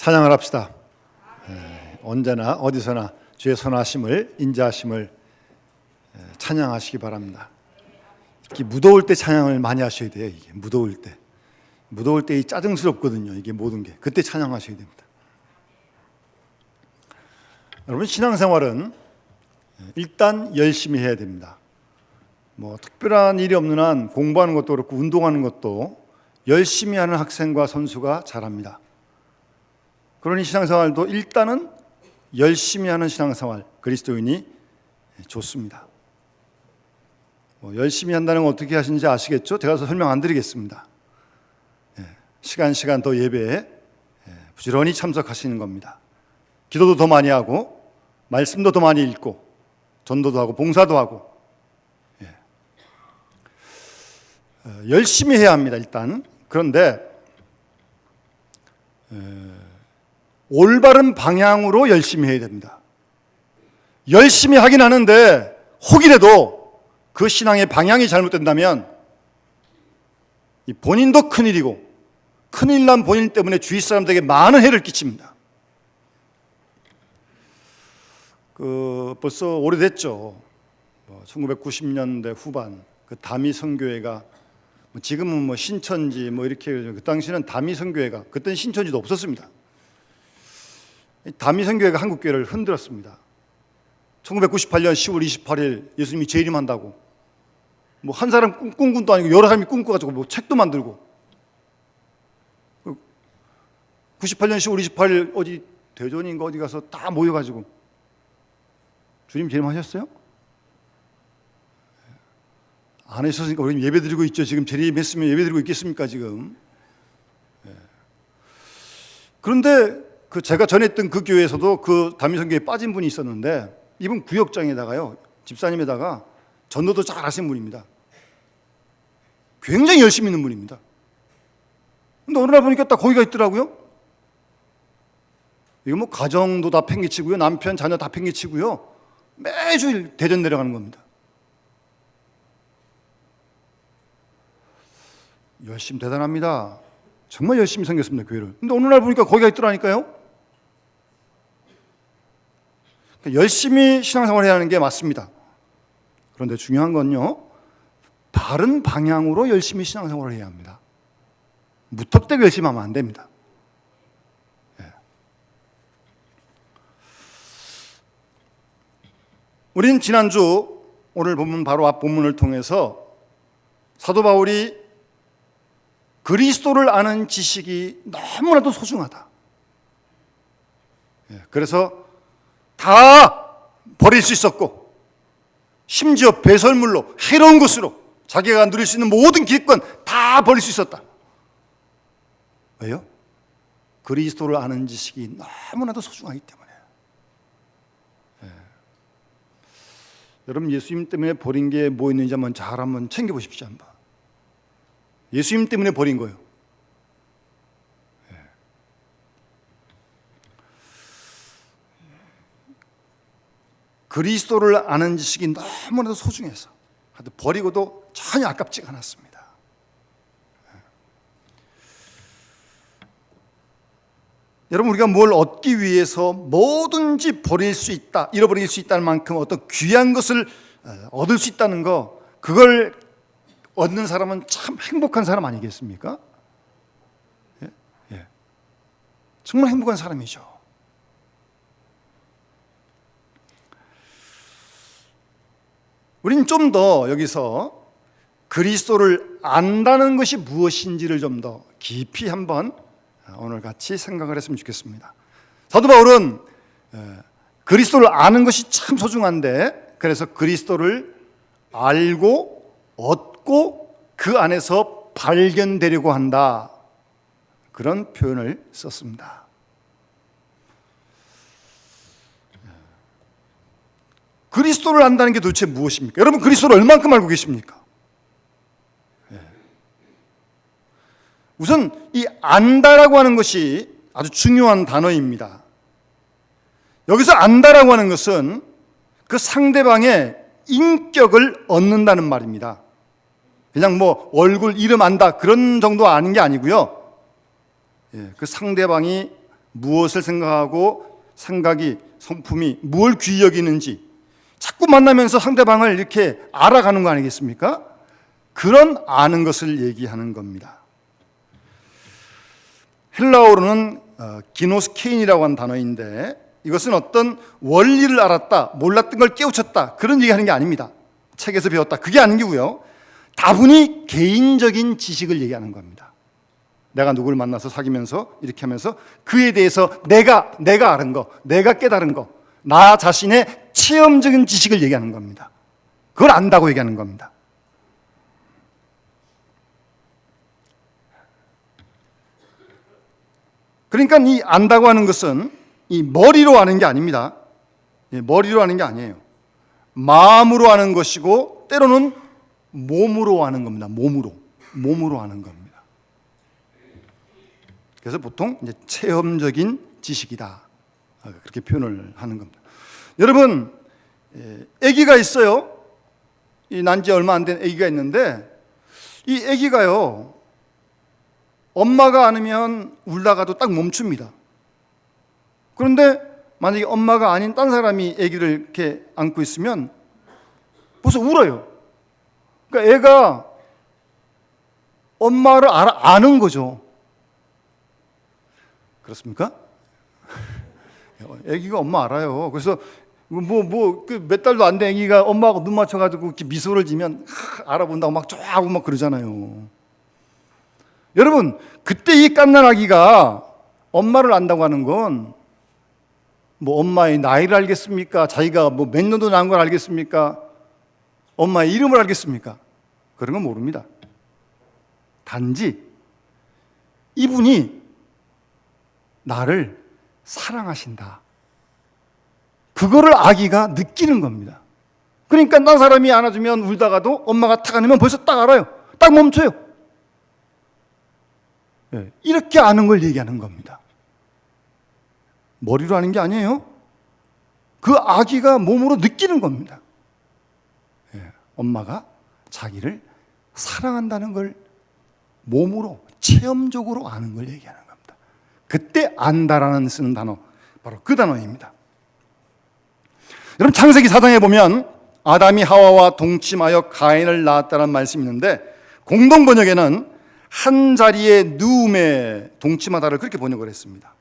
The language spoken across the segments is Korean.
찬양을 합시다. 언제나 어디서나 주의 선하심을 인자하심을 찬양하시기 바랍니다. 특히 무더울 때 찬양을 많이 하셔야 돼요. 이게 무더울 때 이 짜증스럽거든요. 이게 모든 게 그때 찬양하셔야 됩니다. 여러분, 신앙생활은 일단 열심히 해야 됩니다. 뭐 특별한 일이 없는 한 공부하는 것도 그렇고 운동하는 것도 열심히 하는 학생과 선수가 잘합니다. 그러니 신앙생활도 일단은 열심히 하는 신앙생활, 그리스도인이 좋습니다. 열심히 한다는 건 어떻게 하시는지 아시겠죠? 제가 설명 안 드리겠습니다. 시간 더 예배에 부지런히 참석하시는 겁니다. 기도도 더 많이 하고 말씀도 더 많이 읽고 전도도 하고 봉사도 하고 열심히 해야 합니다. 일단. 그런데 올바른 방향으로 열심히 해야 됩니다. 열심히 하긴 하는데 혹이라도 그 신앙의 방향이 잘못된다면 본인도 큰일이고 큰일 난 본인 때문에 주위 사람들에게 많은 해를 끼칩니다. 벌써 오래됐죠. 1990년대 후반 그 다미 선교회가 지금은 신천지 이렇게 그 당시는 다미 선교회가 그때는 신천지도 없었습니다. 다미 선교회가 한국 교회를 흔들었습니다. 1998년 10월 28일 예수님이 재림한다고 한 사람 꿈꾼 것도 아니고 여러 사람이 꿈꿔가지고 책도 만들고 98년 10월 28일 어디 대전인가 어디 가서 다 모여가지고 주님 재림하셨어요? 안 하셨으니까 우리 예배 드리고 있죠. 지금 재림했으면 예배 드리고 있겠습니까 지금? 그런데 제가 전했던 그 교회에서도 그 다미선교회에 빠진 분이 있었는데 이분 구역장에다가요 집사님에다가 전도도 잘 하신 분입니다. 굉장히 열심히 있는 분입니다. 근데 어느 날 보니까 딱 거기가 있더라고요. 이거 가정도 다 팽개치고요, 남편 자녀 다 팽개치고요, 매주일 대전 내려가는 겁니다. 열심히 대단합니다. 정말 열심히 생겼습니다, 교회를. 근데 어느 날 보니까 거기가 있더라니까요. 열심히 신앙생활을 해야 하는 게 맞습니다. 그런데 중요한 건요, 바른 방향으로 열심히 신앙생활을 해야 합니다. 무턱대고 열심히 하면 안 됩니다. 우린 지난주 오늘 본문 바로 앞 본문을 통해서 사도 바울이 그리스도를 아는 지식이 너무나도 소중하다. 그래서 다 버릴 수 있었고 심지어 배설물로 해로운 것으로 자기가 누릴 수 있는 모든 기득권 다 버릴 수 있었다. 왜요? 그리스도를 아는 지식이 너무나도 소중하기 때문에. 여러분, 예수님 때문에 버린 게 뭐 있는지 한번 챙겨보십시오. 한번. 예수님 때문에 버린 거예요. 그리스도를 아는 지식이 너무나도 소중해서 버리고도 전혀 아깝지가 않았습니다. 여러분, 우리가 뭘 얻기 위해서 뭐든지 버릴 수 있다, 잃어버릴 수 있다는 만큼 어떤 귀한 것을 얻을 수 있다는 거, 그걸 얻는 사람은 참 행복한 사람 아니겠습니까? 정말 행복한 사람이죠. 우린 좀 더 여기서 그리스도를 안다는 것이 무엇인지를 좀 더 깊이 한번 오늘 같이 생각을 했으면 좋겠습니다. 사도 바울은 그리스도를 아는 것이 참 소중한데, 그래서 그리스도를 알고 얻고 그 안에서 발견되려고 한다, 그런 표현을 썼습니다. 그리스도를 안다는 게 도대체 무엇입니까? 여러분, 그리스도를 얼만큼 알고 계십니까? 우선 이 안다라고 하는 것이 아주 중요한 단어입니다. 여기서 안다라고 하는 것은 그 상대방의 인격을 얻는다는 말입니다. 그냥 얼굴 이름 안다 그런 정도 아는 게 아니고요. 그 상대방이 무엇을 생각하고 생각이, 성품이 무엇을 귀히 여기는지 자꾸 만나면서 상대방을 이렇게 알아가는 거 아니겠습니까? 그런 아는 것을 얘기하는 겁니다. 헬라어로는 기노스케인이라고 하는 단어인데 이것은 어떤 원리를 알았다, 몰랐던 걸 깨우쳤다 그런 얘기하는 게 아닙니다. 책에서 배웠다 그게 아니고요. 다분히 개인적인 지식을 얘기하는 겁니다. 내가 누구를 만나서 사귀면서 이렇게 하면서 그에 대해서 내가 아는 거, 내가 깨달은 거, 나 자신의 체험적인 지식을 얘기하는 겁니다. 그걸 안다고 얘기하는 겁니다. 그러니까 이 안다고 하는 것은 이 머리로 아는 게 아닙니다. 머리로 아는 게 아니에요. 마음으로 아는 것이고 때로는 몸으로 아는 겁니다. 몸으로 아는 겁니다. 그래서 보통 이제 체험적인 지식이다 그렇게 표현을 하는 겁니다. 여러분, 아기가 있어요. 난 지 얼마 안 된 아기가 있는데 이 아기가요 엄마가 안으면 울다가도 딱 멈춥니다. 그런데 만약에 엄마가 아닌 딴 사람이 아기를 이렇게 안고 있으면 벌써 울어요. 그러니까 애가 엄마를 아는 거죠. 그렇습니까? 아기가 엄마 알아요. 그래서 몇 달도 안 된 아기가 엄마하고 눈 맞춰가지고 이렇게 미소를 지면 알아본다고 막 좋아하고 막 그러잖아요. 여러분, 그때 이 갓난 아기가 엄마를 안다고 하는 건 뭐 엄마의 나이를 알겠습니까? 자기가 뭐 몇 년도 난 걸 알겠습니까? 엄마의 이름을 알겠습니까? 그런 건 모릅니다. 단지 이분이 나를 사랑하신다. 그거를 아기가 느끼는 겁니다. 그러니까 딴 사람이 안아주면 울다가도 엄마가 탁 안으면 벌써 딱 알아요. 딱 멈춰요. 이렇게 아는 걸 얘기하는 겁니다. 머리로 아는 게 아니에요. 그 아기가 몸으로 느끼는 겁니다. 엄마가 자기를 사랑한다는 걸 몸으로 체험적으로 아는 걸 얘기하는 겁니다. 그때 안다라는 쓰는 단어 바로 그 단어입니다. 여러분, 창세기 4장에 보면 아담이 하와와 동침하여 가인을 낳았다는 말씀이 있는데 공동 번역에는 한 자리에 누움에 동침하다를 그렇게 번역을 했습니다.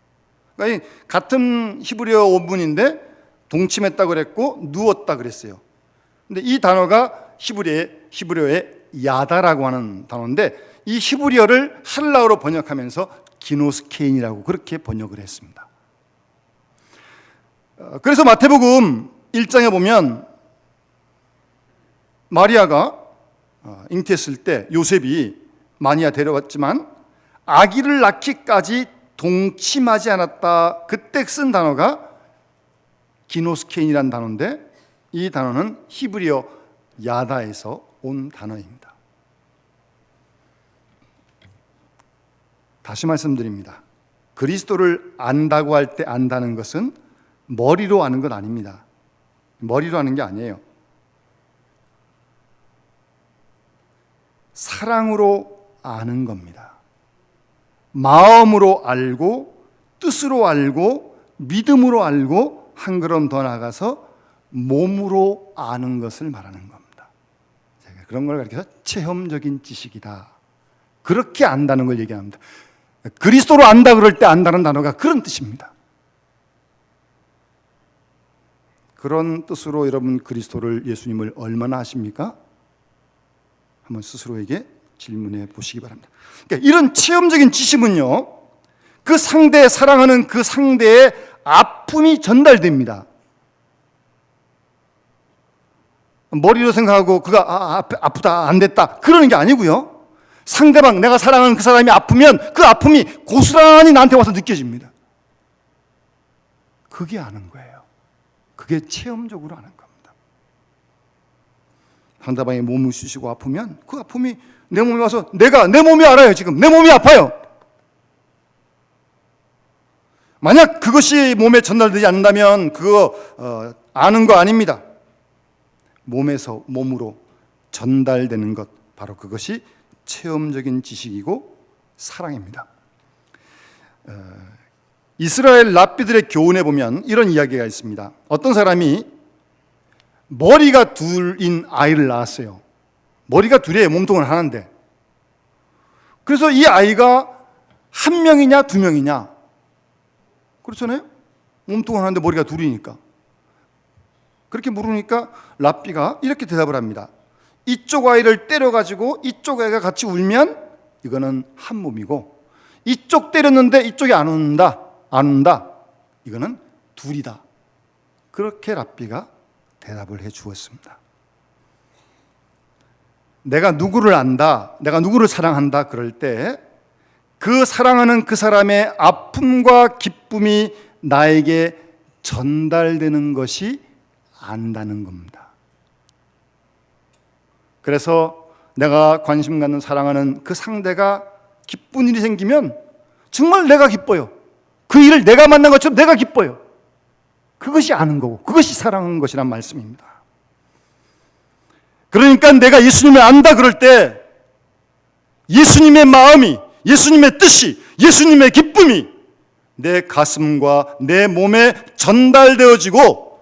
그러니까 같은 히브리어 원문인데 동침했다 그랬고 누웠다 그랬어요. 근데 이 단어가 히브리어의 야다라고 하는 단어인데 이 히브리어를 헬라어로 번역하면서 기노스케인이라고 그렇게 번역을 했습니다. 그래서 마태복음 1장에 보면 마리아가 잉태했을 때 요셉이 마니아 데려왔지만 아기를 낳기까지 동침하지 않았다. 그때 쓴 단어가 기노스케인이라는 단어인데 이 단어는 히브리어 야다에서 온 단어입니다. 다시 말씀드립니다. 그리스도를 안다고 할 때 안다는 것은 머리로 아는 건 아닙니다. 머리로 아는 게 아니에요. 사랑으로 아는 겁니다. 마음으로 알고 뜻으로 알고 믿음으로 알고 한 걸음 더 나아가서 몸으로 아는 것을 말하는 겁니다. 제가 그런 걸 가르쳐서 체험적인 지식이다. 그렇게 안다는 걸 얘기합니다. 그리스도로 안다 그럴 때 안다는 단어가 그런 뜻입니다. 그런 뜻으로 여러분 그리스도를 예수님을 얼마나 아십니까? 한번 스스로에게 질문해 보시기 바랍니다. 그러니까 이런 체험적인 지식은요, 그 상대 사랑하는 그 상대의 아픔이 전달됩니다. 머리로 생각하고 그가 아프다 안 됐다 그러는 게 아니고요. 상대방 내가 사랑하는 그 사람이 아프면 그 아픔이 고스란히 나한테 와서 느껴집니다. 그게 아는 거예요. 그게 체험적으로 아는 겁니다. 상대방이 몸을 쑤시고 아프면 그 아픔이 내 몸에 와서 내 몸이 알아요. 지금 내 몸이 아파요. 만약 그것이 몸에 전달되지 않는다면 그거 아는 거 아닙니다. 몸에서 몸으로 전달되는 것, 바로 그것이 체험적인 지식이고 사랑입니다. 이스라엘 랍비들의 교훈에 보면 이런 이야기가 있습니다. 어떤 사람이 머리가 둘인 아이를 낳았어요. 머리가 둘이에요. 몸통을 하나인데. 그래서 이 아이가 한 명이냐 두 명이냐? 그렇잖아요. 몸통을 하나인데 머리가 둘이니까. 그렇게 물으니까 랍비가 이렇게 대답을 합니다. 이쪽 아이를 때려가지고 이쪽 아이가 같이 울면 이거는 한 몸이고, 이쪽 때렸는데 이쪽이 안 운다. 이거는 둘이다. 그렇게 랍비가 대답을 해 주었습니다. 내가 누구를 안다, 내가 누구를 사랑한다 그럴 때 그 사랑하는 그 사람의 아픔과 기쁨이 나에게 전달되는 것이 안다는 겁니다. 그래서 내가 관심 갖는 사랑하는 그 상대가 기쁜 일이 생기면 정말 내가 기뻐요. 그 일을 내가 만난 것처럼 내가 기뻐요. 그것이 아는 거고 그것이 사랑하는 것이란 말씀입니다. 그러니까 내가 예수님을 안다 그럴 때 예수님의 마음이, 예수님의 뜻이, 예수님의 기쁨이 내 가슴과 내 몸에 전달되어지고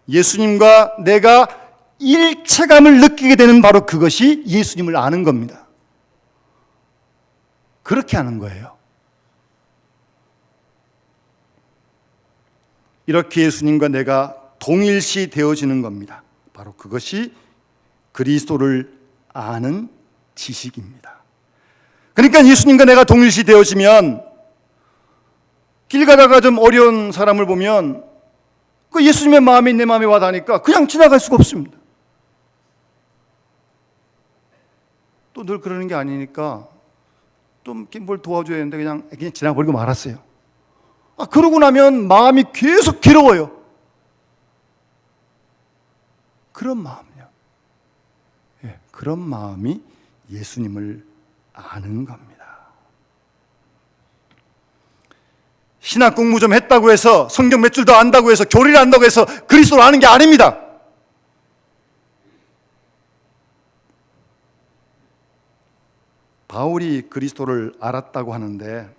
예수님과 내가 일체감을 느끼게 되는 바로 그것이 예수님을 아는 겁니다. 그렇게 하는 거예요. 이렇게 예수님과 내가 동일시 되어지는 겁니다. 바로 그것이 그리스도를 아는 지식입니다. 그러니까 예수님과 내가 동일시 되어지면 길 가다가 좀 어려운 사람을 보면 그 예수님의 마음이 내 마음에 와닿으니까 그냥 지나갈 수가 없습니다. 또 늘 그러는 게 아니니까 좀 뭘 도와줘야 되는데 그냥 지나버리고 말았어요. 그러고 나면 마음이 계속 괴로워요. 그런 마음이요. 그런 마음이 예수님을 아는 겁니다. 신학 공부 좀 했다고 해서, 성경 몇 줄 더 안다고 해서, 교리를 안다고 해서 그리스도를 아는 게 아닙니다. 바울이 그리스도를 알았다고 하는데,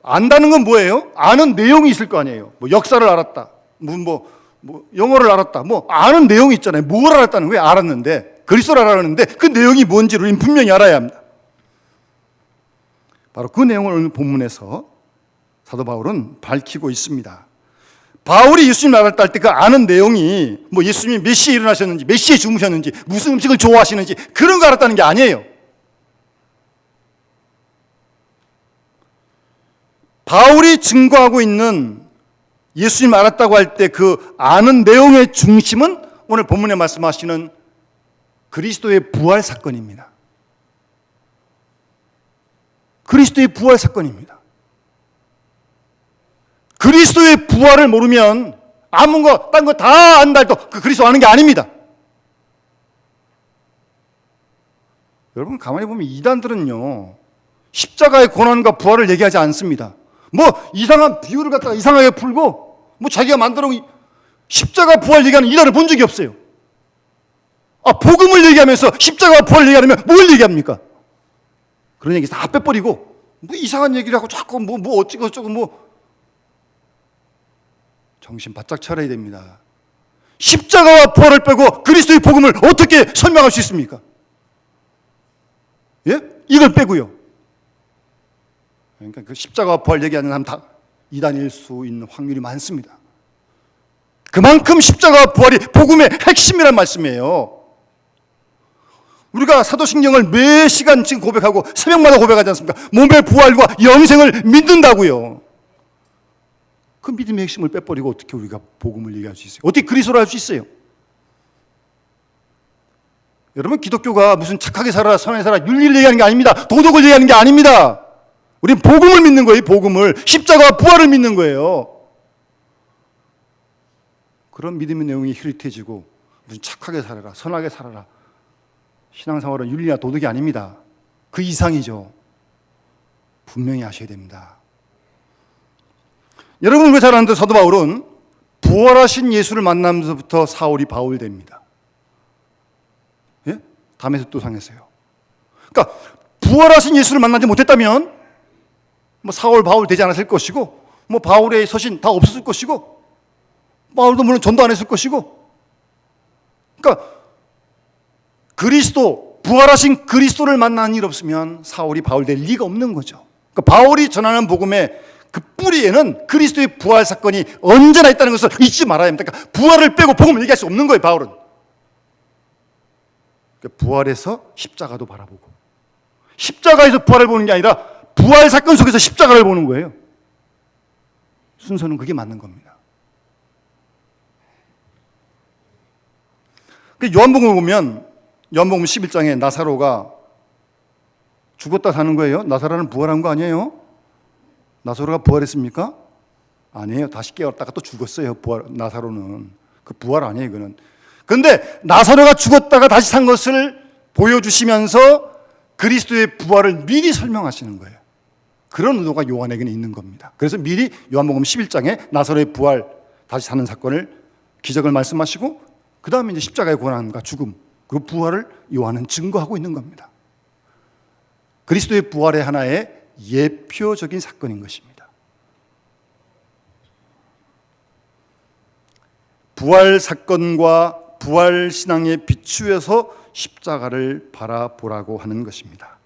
안다는 건 뭐예요? 아는 내용이 있을 거 아니에요. 역사를 알았다, 영어를 알았다, 아는 내용이 있잖아요. 뭘 알았다는 거예요? 알았는데, 그리스도를 알았는데 그 내용이 뭔지를 우리는 분명히 알아야 합니다. 바로 그 내용을 오늘 본문에서 사도 바울은 밝히고 있습니다. 바울이 예수님을 알았다 할 때 그 아는 내용이 예수님이 몇 시에 일어나셨는지, 몇 시에 주무셨는지, 무슨 음식을 좋아하시는지 그런 거 알았다는 게 아니에요. 바울이 증거하고 있는 예수님 알았다고 할 때 그 아는 내용의 중심은 오늘 본문에 말씀하시는 그리스도의 부활 사건입니다. 그리스도의 부활 사건입니다. 그리스도의 부활을 모르면 아무 거, 딴 거 다 안다 해도 그 그리스도 아는 게 아닙니다. 여러분 가만히 보면 이단들은요, 십자가의 고난과 부활을 얘기하지 않습니다. 이상한 비유를 갖다가 이상하게 풀고 자기가 만들어 놓은 십자가 부활 얘기하는 이단을 본 적이 없어요. 복음을 얘기하면서 십자가 부활 얘기하면 뭘 얘기합니까? 그런 얘기 다 빼버리고 이상한 얘기를 하고 자꾸 어쩌고 정신 바짝 차려야 됩니다. 십자가와 부활을 빼고 그리스도의 복음을 어떻게 설명할 수 있습니까? 예? 이걸 빼고요. 그러니까 그 십자가와 부활 얘기하는 사람 다 이단일 수 있는 확률이 많습니다. 그만큼 십자가와 부활이 복음의 핵심이란 말씀이에요. 우리가 사도신경을 매 시간 지금 고백하고 새벽마다 고백하지 않습니까? 몸의 부활과 영생을 믿는다고요. 그 믿음의 핵심을 빼버리고 어떻게 우리가 복음을 얘기할 수 있어요? 어떻게 그리스도를 할 수 있어요? 여러분 기독교가 무슨 착하게 살아라, 선하게 살아라, 윤리를 얘기하는 게 아닙니다. 도덕을 얘기하는 게 아닙니다. 우리는 복음을 믿는 거예요. 복음을. 십자가와 부활을 믿는 거예요. 그런 믿음의 내용이 흐릿해지고 무슨 착하게 살아라, 선하게 살아라, 신앙생활은 윤리나 도덕이 아닙니다. 그 이상이죠. 분명히 아셔야 됩니다. 여러분 왜 잘 아는데 사도 바울은 부활하신 예수를 만나면서부터 사울이 바울이 됩니다. 예? 다메섹도 상했어요. 그러니까 부활하신 예수를 만나지 못했다면 뭐 사울 바울 되지 않았을 것이고, 뭐 바울의 서신 다 없었을 것이고, 바울도 물론 전도 안 했을 것이고. 그러니까 그리스도, 부활하신 그리스도를 만난 일 없으면 사울이 바울 될 리가 없는 거죠. 그러니까 바울이 전하는 복음의 그 뿌리에는 그리스도의 부활 사건이 언제나 있다는 것을 잊지 말아야 합니다. 그러니까 부활을 빼고 복음을 얘기할 수 없는 거예요, 바울은. 그러니까 부활에서 십자가도 바라보고, 십자가에서 부활을 보는 게 아니라 부활 사건 속에서 십자가를 보는 거예요. 순서는 그게 맞는 겁니다. 요한복음을 보면 요한복음 11장에 나사로가 죽었다 사는 거예요. 나사로는 부활한 거 아니에요? 나사로가 부활했습니까? 아니에요. 다시 깨었다가 또 죽었어요. 나사로는. 그 부활 아니에요, 이거는. 그런데 나사로가 죽었다가 다시 산 것을 보여주시면서 그리스도의 부활을 미리 설명하시는 거예요. 그런 의도가 요한에게는 있는 겁니다. 그래서 미리 요한복음 11장에 나사로의 부활, 다시 사는 사건을, 기적을 말씀하시고, 그 다음에 이제 십자가의 고난과 죽음, 그리고 부활을 요한은 증거하고 있는 겁니다. 그리스도의 부활의 하나의 예표적인 사건인 것입니다. 부활 사건과 부활 신앙에 비추어서 십자가를 바라보라고 하는 것입니다.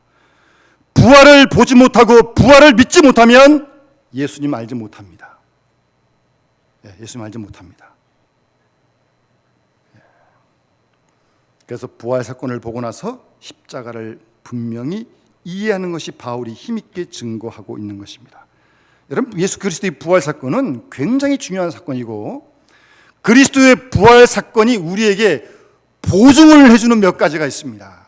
부활을 보지 못하고 부활을 믿지 못하면 예수님 알지 못합니다. 예수님 알지 못합니다. 그래서 부활 사건을 보고 나서 십자가를 분명히 이해하는 것이 바울이 힘있게 증거하고 있는 것입니다. 여러분, 예수 그리스도의 부활 사건은 굉장히 중요한 사건이고, 그리스도의 부활 사건이 우리에게 보증을 해주는 몇 가지가 있습니다.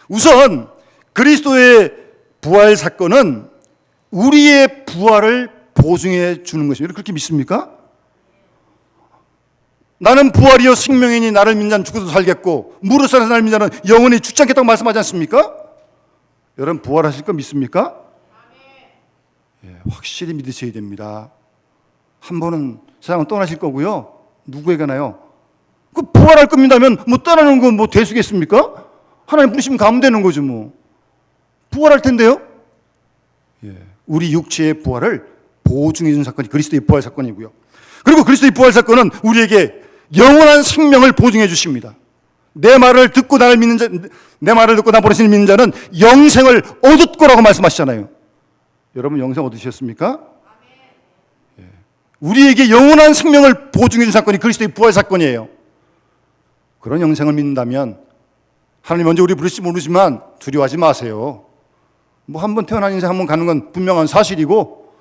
우선 그리스도의 부활 사건은 우리의 부활을 보증해 주는 것입니다. 그렇게 믿습니까? 나는 부활이요 생명이니 나를 믿는 자는 죽어도 살겠고 무릇 살아서 나를 믿는 자는 영원히 죽지 않겠다고 말씀하지 않습니까? 여러분, 부활하실 거 믿습니까? 확실히 믿으셔야 됩니다. 한 번은 세상은 떠나실 거고요. 누구에게나요? 그 부활할 겁니다면 뭐 떠나는 건 뭐 대수겠습니까? 하나님 부르시면 가면 되는 거죠, 뭐. 부활할 텐데요. 우리 육체의 부활을 보증해 준 사건이 그리스도의 부활 사건이고요. 그리고 그리스도의 부활 사건은 우리에게 영원한 생명을 보증해 주십니다. 내 말을 듣고 나를 믿는 자, 내 말을 듣고 나 보내시는 믿는 자는 영생을 얻을 거라고 말씀하시잖아요. 여러분, 영생 얻으셨습니까? 우리에게 영원한 생명을 보증해 준 사건이 그리스도의 부활 사건이에요. 그런 영생을 믿는다면 하나님 언제 우리 부르실지 모르지만 두려워하지 마세요. 뭐 한 번 태어난 인생 한 번 가는 건 분명한 사실이고,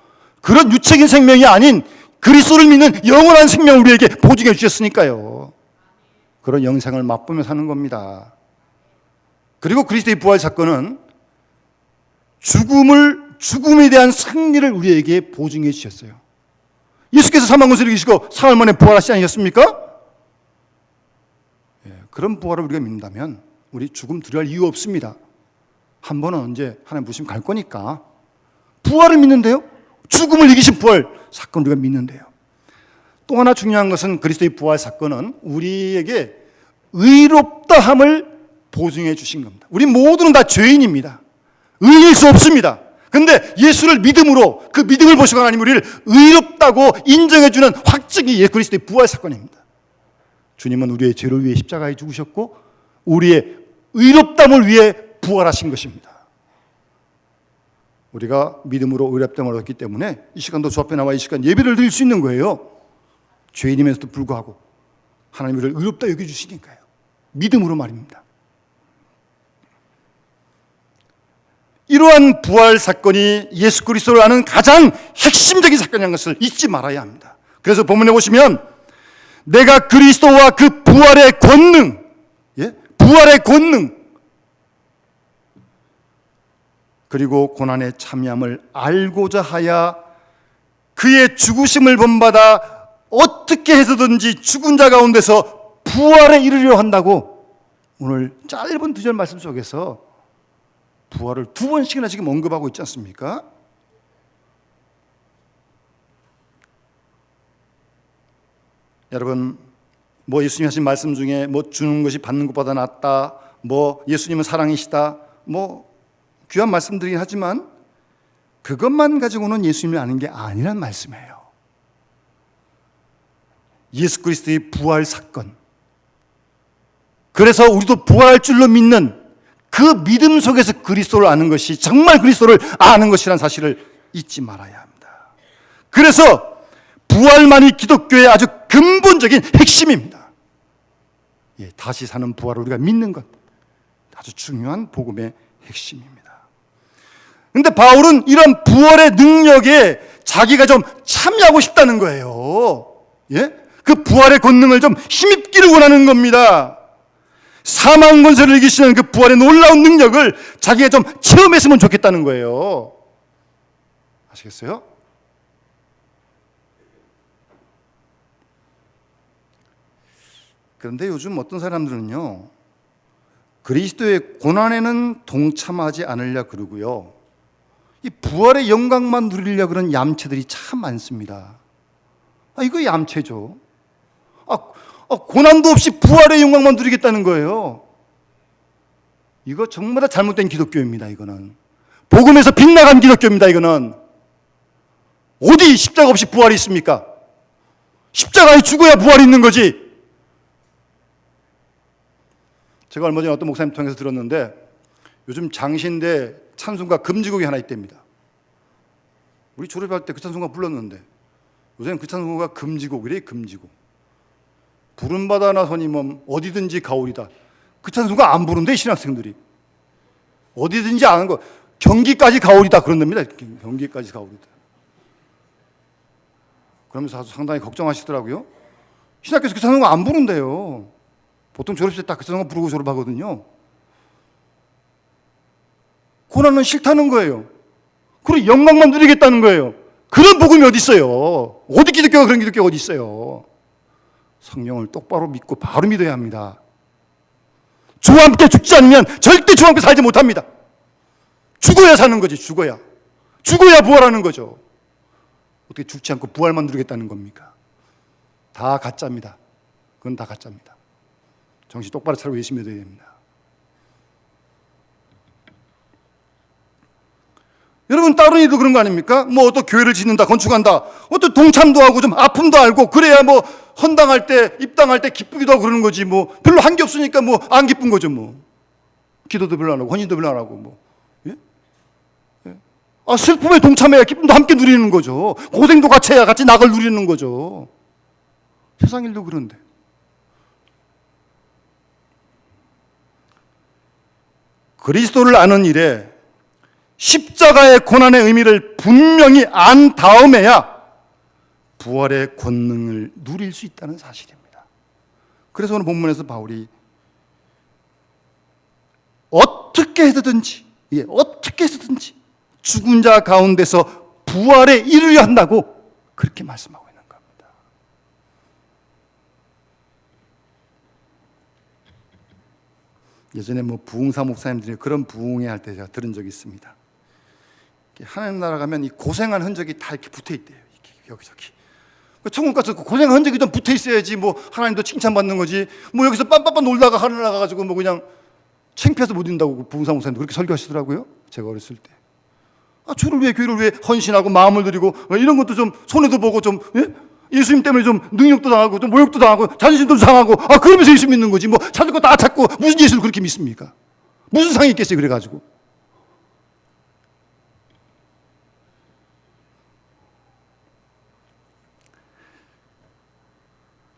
그런 유체적인 생명이 아닌 그리스도를 믿는 영원한 생명을 우리에게 보증해 주셨으니까요. 그런 영생을 맛보며 사는 겁니다. 그리고 그리스도의 부활 사건은 죽음에 대한 승리를 우리에게 보증해 주셨어요. 예수께서 사망 권세를 이기시고 사흘 만에 부활하시지 않으셨습니까? 그런 부활을 우리가 믿는다면 우리 죽음 두려워할 이유 없습니다. 한 번은 언제 하나님 부르시면 갈 거니까. 부활을 믿는데요, 죽음을 이기신 부활 사건 우리가 믿는데요. 또 하나 중요한 것은 그리스도의 부활 사건은 우리에게 의롭다함을 보증해 주신 겁니다. 우리 모두는 다 죄인입니다. 의일 수 없습니다. 그런데 예수를 믿음으로, 그 믿음을 보시고 하나님 우리를 의롭다고 인정해 주는 확증이 그리스도의 부활 사건입니다. 주님은 우리의 죄를 위해 십자가에 죽으셨고 우리의 의롭담을 위해 부활하신 것입니다. 우리가 믿음으로 의롭담을 얻었기 때문에 이 시간도 주 앞에 나와 이 시간 예배를 드릴 수 있는 거예요. 죄인임에서도 불구하고 하나님 우리를 의롭다 여겨주시니까요. 믿음으로 말입니다. 이러한 부활 사건이 예수 그리스도를 아는 가장 핵심적인 사건이라는 것을 잊지 말아야 합니다. 그래서 본문에 보시면 내가 그리스도와 그 부활의 권능, 부활의 권능, 그리고 고난의 참여함을 알고자 하여 그의 죽으심을 본받아 어떻게 해서든지 죽은 자 가운데서 부활에 이르려 한다고 오늘 짧은 2절 말씀 속에서 부활을 2번씩이나 지금 언급하고 있지 않습니까? 여러분, 뭐 예수님이 하신 말씀 중에 뭐 주는 것이 받는 것보다 낫다, 뭐 예수님은 사랑이시다, 뭐 귀한 말씀들이긴 하지만 그것만 가지고는 예수님을 아는 게 아니란 말씀이에요. 예수 그리스도의 부활 사건, 그래서 우리도 부활할 줄로 믿는 그 믿음 속에서 그리스도를 아는 것이 정말 그리스도를 아는 것이라는 사실을 잊지 말아야 합니다. 그래서 부활만이 기독교의 아주 근본적인 핵심입니다. 다시 사는 부활을 우리가 믿는 것, 아주 중요한 복음의 핵심입니다. 그런데 바울은 이런 부활의 능력에 자기가 좀 참여하고 싶다는 거예요. 그 부활의 권능을 좀 힘입기를 원하는 겁니다. 사망 권세를 이기시는 그 부활의 놀라운 능력을 자기가 좀 체험했으면 좋겠다는 거예요. 아시겠어요? 그런데 요즘 어떤 사람들은요, 그리스도의 고난에는 동참하지 않으려 그러고요, 이 부활의 영광만 누리려 그런 얌체들이 참 많습니다. 이거 얌체죠. 고난도 없이 부활의 영광만 누리겠다는 거예요. 이거 정말 잘못된 기독교입니다. 이거는 복음에서 빗나간 기독교입니다. 이거는 어디 십자가 없이 부활이 있습니까? 십자가에 죽어야 부활이 있는 거지. 제가 얼마 전에 어떤 목사님 통해서 들었는데, 요즘 장신대 찬송가 금지곡이 하나 있답니다. 우리 졸업할 때 그 찬송가 불렀는데 요새는 그 찬송가가 금지곡이래. 금지곡. 부른바다 나서니 어디든지 가오리다. 그 찬송가 안 부른대. 신학생들이 어디든지 아는 거, 경기까지 가오리다 그런답니다. 경기까지 가오리다. 그러면서 아주 상당히 걱정하시더라고요. 신학교에서 그 찬송가 안 부른대요. 보통 졸업식 때 딱 그 찬송가 부르고 졸업하거든요. 고난은 싫다는 거예요. 그리고 영광만 누리겠다는 거예요. 그런 복음이 어디 있어요? 어디 기독교가 그런 기독교가 어디 있어요? 성령을 똑바로 믿고 바로 믿어야 합니다. 주와 함께 죽지 않으면 절대 주와 함께 살지 못합니다. 죽어야 사는 거지. 죽어야 부활하는 거죠. 어떻게 죽지 않고 부활만 누리겠다는 겁니까? 다 가짜입니다. 그건 다 가짜입니다. 정신 똑바로 차리고 예수 믿어야 됩니다. 여러분, 다른 이도 그런 거 아닙니까? 어떤 교회를 짓는다, 건축한다, 어떤 동참도 하고 좀 아픔도 알고, 그래야 헌당할 때, 입당할 때 기쁘기도 하고 그러는 거지. 별로 한 게 없으니까 안 기쁜 거죠. 기도도 별로 안 하고, 헌신도 별로 안 하고, 슬픔에 동참해야 기쁨도 함께 누리는 거죠. 고생도 같이 해야 같이 낙을 누리는 거죠. 세상 일도 그런데. 그리스도를 아는 일에 십자가의 고난의 의미를 분명히 안 다음에야 부활의 권능을 누릴 수 있다는 사실입니다. 그래서 오늘 본문에서 바울이 어떻게 해서든지 죽은 자 가운데서 부활에 이르려 한다고 그렇게 말씀하고 있는 겁니다. 예전에 부흥사 목사님들이 그런 부흥회 할 때 제가 들은 적이 있습니다. 하나님 나라 가면 이 고생한 흔적이 다 이렇게 붙어 있대요. 여기저기. 천국 가서 고생한 흔적이 좀 붙어 있어야지 하나님도 칭찬받는 거지. 여기서 빰빰빰 놀다가 하늘 나가가지고 그냥 창피해서 못 인다고 부흥사 목사님도 그렇게 설교하시더라고요. 제가 어렸을 때. 주를 위해, 교회를 위해 헌신하고 마음을 드리고 이런 것도 좀 손해도 보고 좀 예수님 때문에 좀 능력도 당하고 좀 모욕도 당하고 자존심도 상하고 그러면서 예수 믿는 거지. 찾을 거 다 찾고 무슨 예수를 그렇게 믿습니까? 무슨 상이 있겠어요? 그래가지고.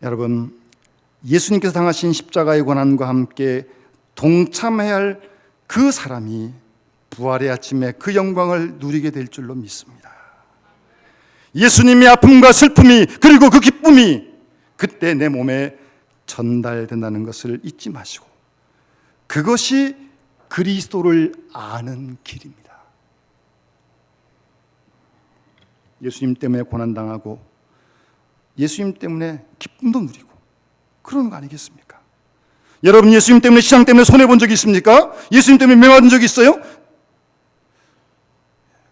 여러분, 예수님께서 당하신 십자가의 고난과 함께 동참해야 할 그 사람이 부활의 아침에 그 영광을 누리게 될 줄로 믿습니다. 예수님의 아픔과 슬픔이 그리고 그 기쁨이 그때 내 몸에 전달된다는 것을 잊지 마시고, 그것이 그리스도를 아는 길입니다. 예수님 때문에 고난당하고 예수님 때문에 기쁨도 누리고 그러는 거 아니겠습니까? 여러분, 예수님 때문에, 시장 때문에 손해본 적이 있습니까? 예수님 때문에 명받은 적이 있어요?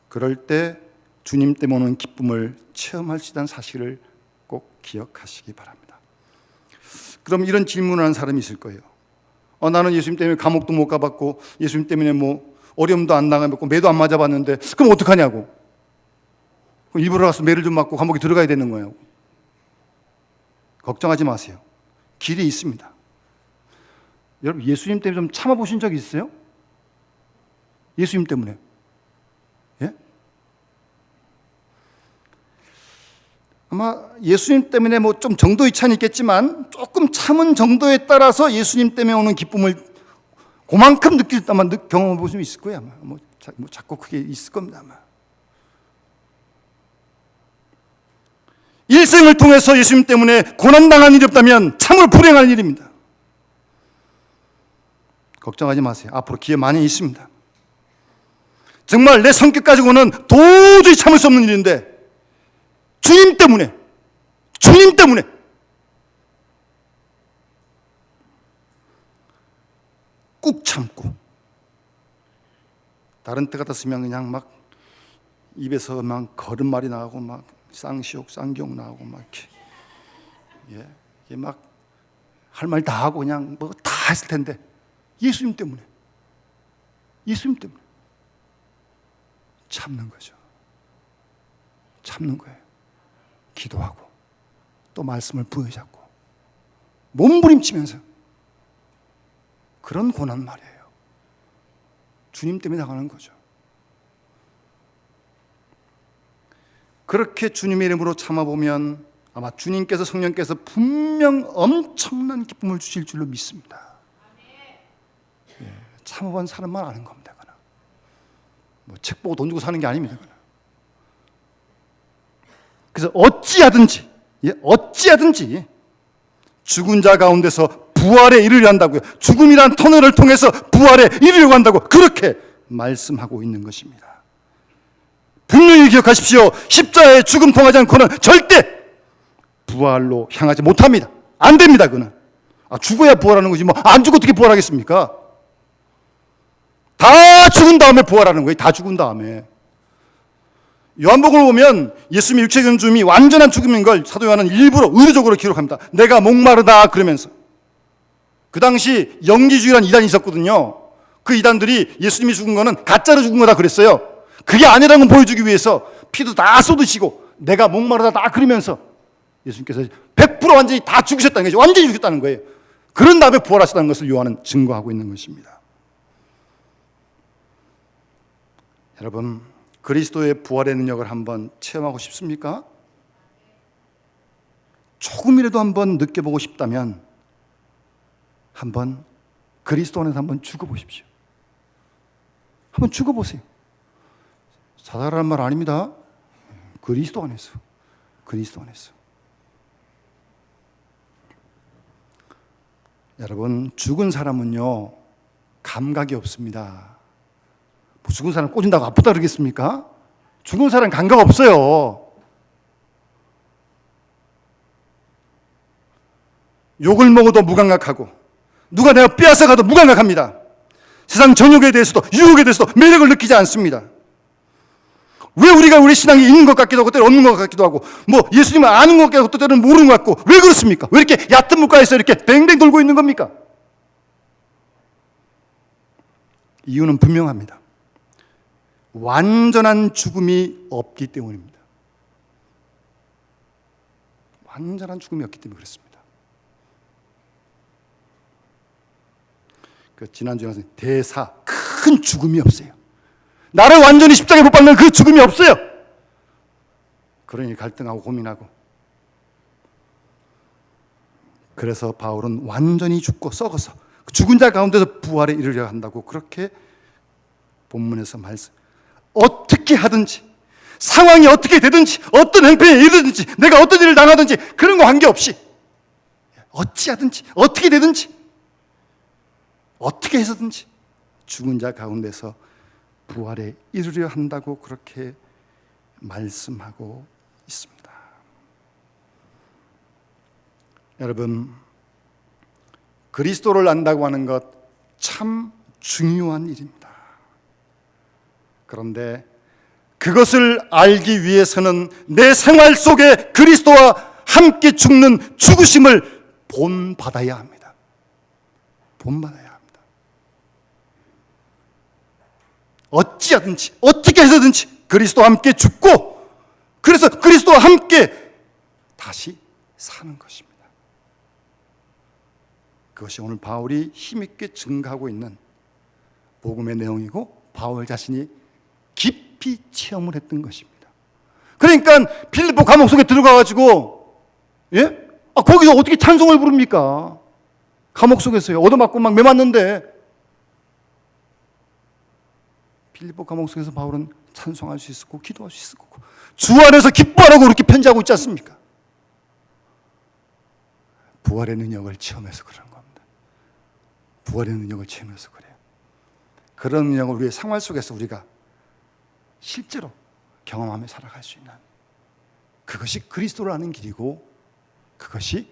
그럴 때 주님 때문에 오는 기쁨을 체험할 수 있다는 사실을 꼭 기억하시기 바랍니다. 그럼 이런 질문을 하는 사람이 있을 거예요. 나는 예수님 때문에 감옥도 못 가봤고 예수님 때문에 어려움도 안 당해봤고 매도 안 맞아봤는데 그럼 어떡하냐고. 일부러 가서 매를 좀 맞고 감옥에 들어가야 되는 거예요. 걱정하지 마세요. 길이 있습니다. 여러분, 예수님 때문에 좀 참아보신 적 있어요? 예수님 때문에. 예? 아마 예수님 때문에 뭐 좀 정도의 차이는 있겠지만 조금 참은 정도에 따라서 예수님 때문에 오는 기쁨을 그만큼 느낄 때 아마 경험해 볼 수 있을 거예요. 아마 뭐 작고 크게 있을 겁니다. 아마. 일생을 통해서 예수님 때문에 고난당한 일이 없다면 참으로 불행한 일입니다. 걱정하지 마세요. 앞으로 기회 많이 있습니다. 정말 내 성격 가지고는 도저히 참을 수 없는 일인데 주님 때문에 꾹 참고, 다른 때 같았으면 그냥 막 입에서 막 거짓말이 나오고 막 쌍시옥 쌍경 나오고 막 이게 막 할 말 다 하고 그냥 뭐 다 했을 텐데 예수님 때문에 참는 거죠. 참는 거예요. 기도하고 또 말씀을 부여잡고 몸부림치면서 그런 고난 말이에요. 주님 때문에 나가는 거죠. 그렇게 주님의 이름으로 참아보면 아마 주님께서, 성령께서 분명 엄청난 기쁨을 주실 줄로 믿습니다. 참아본 사람만 아는 겁니다. 뭐 책 보고 돈 주고 사는 게 아닙니다. 그래서 어찌하든지 죽은 자 가운데서 부활에 이르려 한다고요. 죽음이란 터널을 통해서 부활에 이르려고 한다고 그렇게 말씀하고 있는 것입니다. 분명히 기억하십시오. 십자가의 죽음 통하지 않고는 절대 부활로 향하지 못합니다. 안 됩니다. 그는 죽어야 부활하는 거지 뭐 안 죽고 어떻게 부활하겠습니까? 다 죽은 다음에 부활하는 거예요. 다 죽은 다음에. 요한복음을 보면 예수님의 육체적인 죽음이 완전한 죽음인 걸 사도 요한은 일부러 의도적으로 기록합니다. 내가 목마르다 그러면서. 그 당시 영지주의라는 이단이 있었거든요. 그 이단들이 예수님이 죽은 거는 가짜로 죽은 거다 그랬어요. 그게 아니라는 걸 보여주기 위해서 피도 다 쏟으시고 내가 목마르다 다 그러면서 예수님께서 100% 완전히 다 죽으셨다는 거죠. 완전히 죽였다는 거예요. 그런 다음에 부활하셨다는 것을 요한은 증거하고 있는 것입니다. 여러분, 그리스도의 부활의 능력을 한번 체험하고 싶습니까? 조금이라도 한번 느껴보고 싶다면 한번 그리스도 안에서 한번 죽어보십시오. 한번 죽어보세요. 사다라는 말 아닙니다. 그리스도 안에서. 여러분, 죽은 사람은요 감각이 없습니다. 죽은 사람 꽂은다고 아프다 그러겠습니까? 죽은 사람 감각 없어요. 욕을 먹어도 무감각하고 누가 내가 빼앗아가도 무감각합니다. 세상 정욕에 대해서도 유혹에 대해서도 매력을 느끼지 않습니다. 왜 우리가 우리 신앙이 있는 것 같기도 하고 때로 없는 것 같기도 하고 뭐 예수님을 아는 것 같기도 하고 또 때로는 모르는 것 같고 왜 그렇습니까? 왜 이렇게 얕은 물가에서 이렇게 뱅뱅 돌고 있는 겁니까? 이유는 분명합니다. 완전한 죽음이 없기 때문입니다. 완전한 죽음이 없기 때문에 그렇습니다. 지난주에 대사 큰 죽음이 없어요. 나를 완전히 십자가에 못 박는 그 죽음이 없어요. 그러니 갈등하고 고민하고 그래서 바울은 완전히 죽고 썩어서 죽은 자 가운데서 부활에 이르려 한다고 그렇게 본문에서 말씀. 어떻게 하든지 상황이 어떻게 되든지 어떤 행편에 이르든지 내가 어떤 일을 당하든지 그런 거 관계없이 어찌하든지 어떻게 되든지 어떻게 해서든지 죽은 자 가운데서 부활에 이르려 한다고 그렇게 말씀하고 있습니다. 여러분, 그리스도를 안다고 하는 것 참 중요한 일입니다. 그런데 그것을 알기 위해서는 내 생활 속에 그리스도와 함께 죽는 죽으심을 본받아야 합니다. 본받아야 합니다. 어찌하든지 어떻게 해서든지 그리스도와 함께 죽고 그래서 그리스도와 함께 다시 사는 것입니다. 그것이 오늘 바울이 힘있게 증가하고 있는 복음의 내용이고 바울 자신이 깊이 체험을 했던 것입니다. 그러니까 빌립보 감옥 속에 들어가가지고 거기서 어떻게 찬송을 부릅니까? 감옥 속에서요. 얻어맞고 막 매맞는데 빌립보 감옥 속에서 바울은 찬송할 수 있었고 기도할 수 있었고 주 안에서 기뻐하라고 그렇게 편지하고 있지 않습니까? 부활의 능력을 체험해서 그러는 겁니다. 부활의 능력을 체험해서 그래요. 그런 능력을 우리의 생활 속에서 우리가 실제로 경험하며 살아갈 수 있는 그것이 그리스도를 아는 길이고 그것이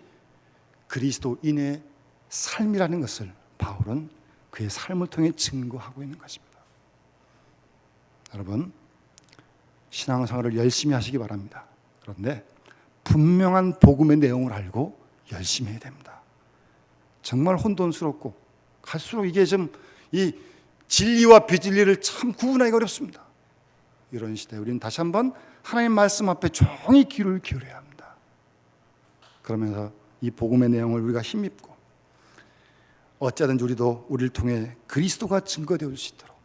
그리스도인의 삶이라는 것을 바울은 그의 삶을 통해 증거하고 있는 것입니다. 여러분, 신앙생활을 열심히 하시기 바랍니다. 그런데 분명한 복음의 내용을 알고 열심히 해야 됩니다. 정말 혼돈스럽고 갈수록 이게 좀 이 진리와 비진리를 참 구분하기가 어렵습니다. 이런 시대에 우리는 다시 한번 하나님 말씀 앞에 종이 귀를 기울여야 합니다. 그러면서 이 복음의 내용을 우리가 힘입고 어쩌든지 우리도 우리를 통해 그리스도가 증거되어 줄 수 있도록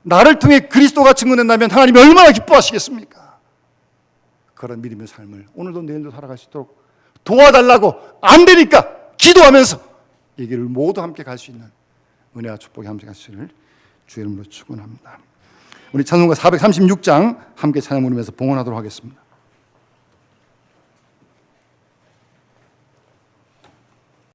나를 통해 그리스도가 증거된다면 하나님이 얼마나 기뻐하시겠습니까? 그런 믿음의 삶을 오늘도 내일도 살아갈 수 있도록 도와달라고 안 되니까 기도하면서 이 길을 모두 함께 갈 수 있는 은혜와 축복이 함께 가시기를 주의 이름으로 축원합니다. 우리 찬송가 436장 함께 찬양 부르면서 봉헌하도록 하겠습니다.